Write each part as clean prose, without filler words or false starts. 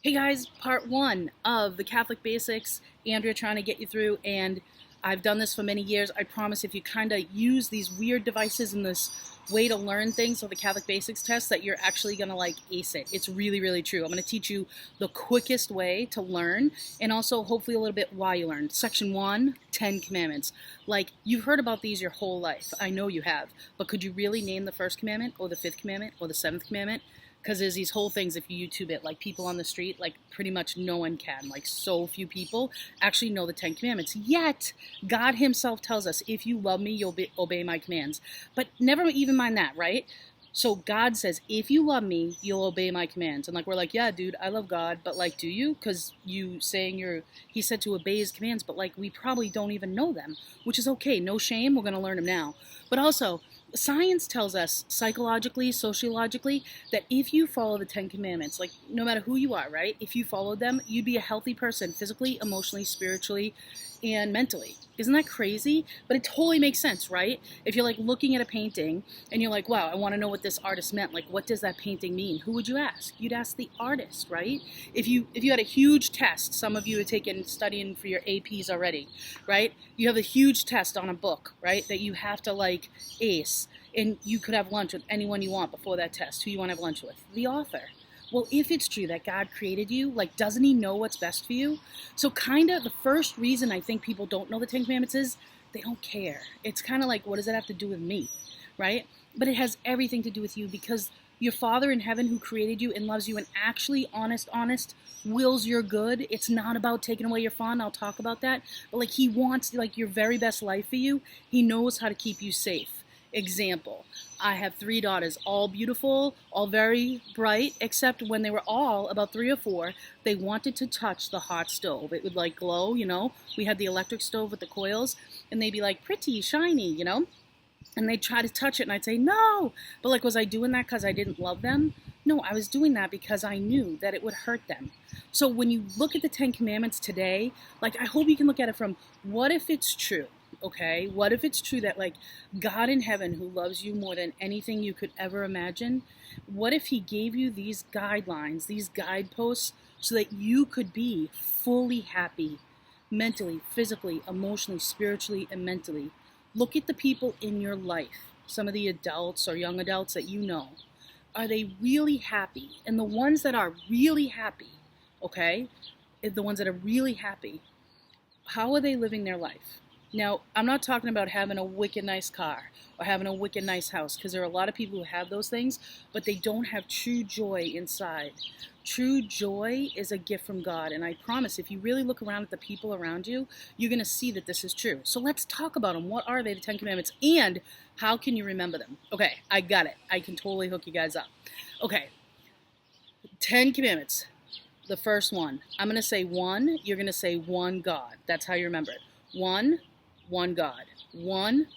Hey guys, part one of the Catholic Basics. Andrea trying to get you through, and I've done this for many years. I promise if you kind of use these weird devices and this way to learn things with the Catholic Basics test, that you're actually going to like ace it. It's really, really true. I'm going to teach you the quickest way to learn and also hopefully a little bit why you learn. Section 1, 10 Commandments. Like, you've heard about these your whole life. I know you have. But could you really name the first commandment or the fifth commandment or the seventh commandment? Because there's these whole things, if you YouTube it, like people on the street, like pretty much no one can, like so few people actually know the 10 Commandments. Yet God himself tells us, if you love me, you'll obey my commands. But never even mind that, right? So God says, if you love me, you'll obey my commands. And like, we're like, yeah, dude, I love God, but like, do you? Because he said to obey his commands, but like, we probably don't even know them, which is okay. No shame. We're going to learn them now. But also, science tells us psychologically, sociologically, that if you follow the 10 Commandments, like no matter who you are, right? If you followed them, you'd be a healthy person physically, emotionally, spiritually, and mentally. Isn't that crazy? But it totally makes sense, right? If you're like looking at a painting and you're like, wow, I want to know what this artist meant. Like, what does that painting mean? Who would you ask? You'd ask the artist, right? If you had a huge test, some of you have taken studying for your APs already, right? You have a huge test on a book, right? That you have to like ace, and you could have lunch with anyone you want before that test. Who you want to have lunch with? The author. Well, if it's true that God created you, like, doesn't he know what's best for you? So kind of the first reason I think people don't know the 10 Commandments is they don't care. It's kind of like, what does that have to do with me, right? But it has everything to do with you, because your Father in heaven who created you and loves you and actually honest wills your good. It's not about taking away your fun. I'll talk about that. But like, he wants like your very best life for you. He knows how to keep you safe. Example, I have 3 daughters, all beautiful, all very bright, except when they were all about 3 or 4, they wanted to touch the hot stove. It would like glow, you know. We had the electric stove with the coils, and they'd be like pretty, shiny, you know. And they'd try to touch it, and I'd say, no. But like, was I doing that because I didn't love them? No, I was doing that because I knew that it would hurt them. So when you look at the 10 Commandments today, like, I hope you can look at it from, what if it's true? Okay, what if it's true that like God in heaven, who loves you more than anything you could ever imagine, what if he gave you these guidelines, these guideposts, so that you could be fully happy mentally, physically, emotionally, spiritually, and mentally? Look at the people in your life, some of the adults or young adults that you know. Are they really happy? And the ones that are really happy, okay, the ones that are really happy, how are they living their life? Now, I'm not talking about having a wicked nice car or having a wicked nice house, because there are a lot of people who have those things, but they don't have true joy inside. True joy is a gift from God, and I promise if you really look around at the people around you, you're going to see that this is true. So let's talk about them. What are they, the 10 Commandments, and how can you remember them? Okay, I got it. I can totally hook you guys up. Okay, 10 Commandments. The first one, I'm going to say one, you're going to say one God. That's how you remember it. One God. One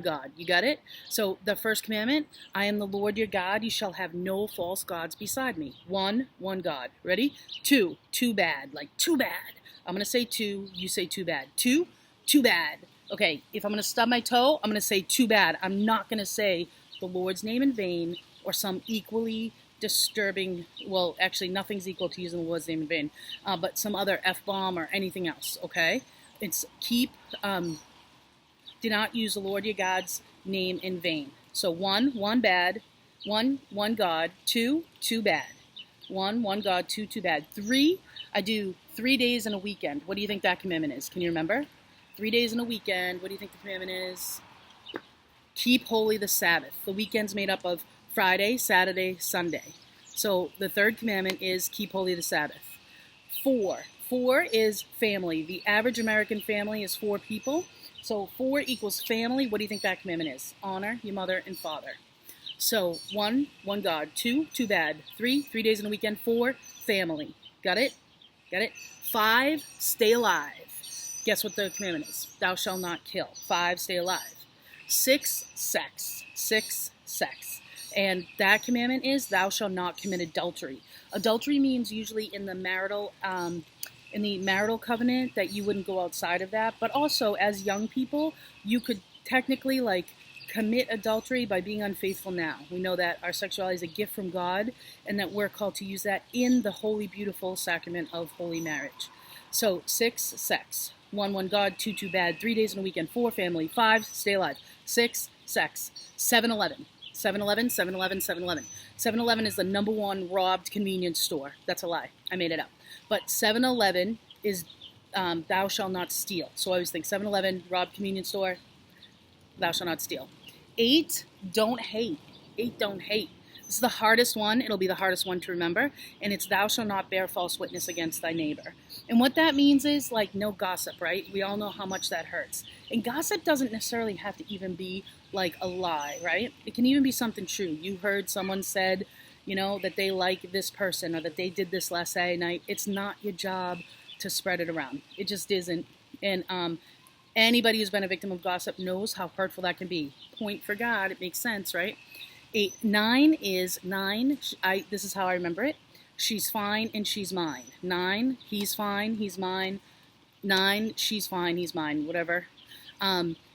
God. You got it? So the first commandment, I am the Lord your God. You shall have no false gods beside me. One God. Ready? Two bad. Like, too bad. I'm going to say two. You say too bad. Too bad. Okay, if I'm going to stub my toe, I'm going to say too bad. I'm not going to say the Lord's name in vain or some equally disturbing, well, actually nothing's equal to using the Lord's name in vain, but some other F-bomb or anything else, okay? It's do not use the Lord your God's name in vain. So one bad, one God, two bad. One God, two bad. Three, I do 3 days in a weekend. What do you think that commandment is? Can you remember? 3 days in a weekend. What do you think the commandment is? Keep holy the Sabbath. The weekend's made up of Friday, Saturday, Sunday. So the third commandment is keep holy the Sabbath. Four is family. The average American family is 4 people. So 4 equals family. What do you think that commandment is? Honor your mother and father. So one God. Two bad. 3 days in a weekend. 4, family. Got it? 5, stay alive. Guess what the commandment is? Thou shalt not kill. 5, stay alive. 6, sex. And that commandment is thou shalt not commit adultery. Adultery means usually in the marital covenant that you wouldn't go outside of that. But also, as young people, you could technically like commit adultery by being unfaithful now. We know that our sexuality is a gift from God and that we're called to use that in the holy, beautiful sacrament of holy marriage. So 6, sex. 1, God. 2, bad. 3 days in a weekend. 4, family. 5, stay alive. 6, sex. 7-Eleven. 7-Eleven, 7-Eleven, 7-Eleven. 7-Eleven is the #1 robbed convenience store. That's a lie. I made it up. But 7-Eleven is thou shalt not steal. So I always think 7-Eleven, robbed convenience store, thou shalt not steal. 8, don't hate. 8, don't hate. This is the hardest one. It'll be the hardest one to remember. And it's thou shalt not bear false witness against thy neighbor. And what that means is like no gossip, right? We all know how much that hurts. And gossip doesn't necessarily have to even be like a lie, right? It can even be something true. You heard someone said, you know, that they like this person or that they did this last Saturday night. It's not your job to spread it around. It just isn't. And anybody who's been a victim of gossip knows how hurtful that can be. Point for God. It makes sense, right? 8, 9 is 9. This is how I remember it. She's fine and she's mine. 9, he's fine, he's mine. 9, she's fine, he's mine, whatever.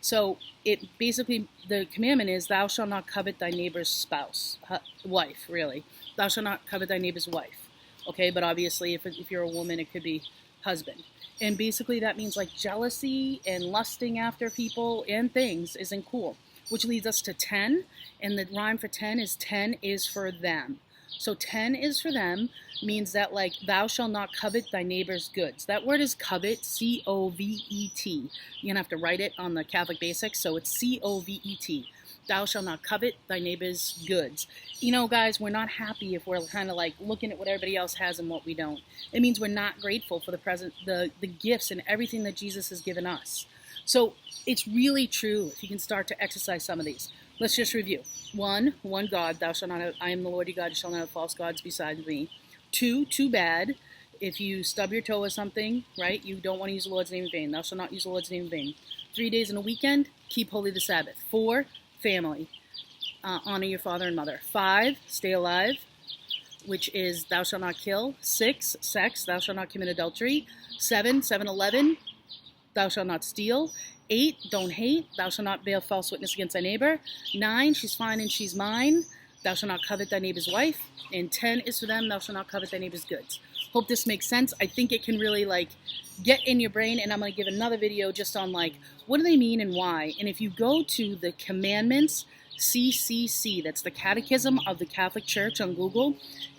So it basically, the commandment is thou shalt not covet thy neighbor's spouse, wife, really. Thou shalt not covet thy neighbor's wife. Okay, but obviously if you're a woman, it could be husband. And basically that means like jealousy and lusting after people and things isn't cool. Which leads us to 10, and the rhyme for 10 is for them. So 10 is for them means that like thou shalt not covet thy neighbor's goods. That word is covet, C-O-V-E-T. You're gonna have to write it on the Catholic Basics, so it's C-O-V-E-T. Thou shalt not covet thy neighbor's goods. You know, guys, we're not happy if we're kind of like looking at what everybody else has and what we don't. It means we're not grateful for the present, the gifts and everything that Jesus has given us. So it's really true if you can start to exercise some of these. Let's just review. 1, God, thou shalt not have, I am the Lord your God, you shall not have false gods besides me. 2, bad. If you stub your toe or something, right, you don't want to use the Lord's name in vain. Thou shalt not use the Lord's name in vain. 3 days in a weekend, keep holy the Sabbath. 4, family. Honor your father and mother. 5, stay alive, which is thou shalt not kill. 6, sex, thou shalt not commit adultery. 7, 7-Eleven, thou shalt not steal. 8, don't hate. Thou shalt not bear false witness against thy neighbor. 9, she's fine and she's mine. Thou shalt not covet thy neighbor's wife. And 10 is for them, thou shalt not covet thy neighbor's goods. Hope this makes sense. I think it can really like get in your brain, and I'm going to give another video just on like what do they mean and why. And if you go to the commandments, CCC, that's the Catechism of the Catholic Church on Google,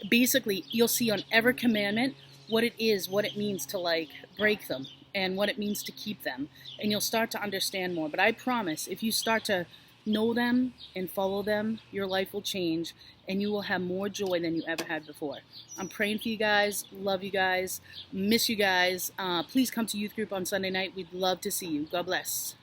basically you'll see on every commandment what it is, what it means to like break them, and what it means to keep them, and you'll start to understand more. But I promise, if you start to know them and follow them, your life will change, and you will have more joy than you ever had before. I'm praying for you guys, love you guys, miss you guys. Please come to youth group on Sunday night. We'd love to see you. God bless.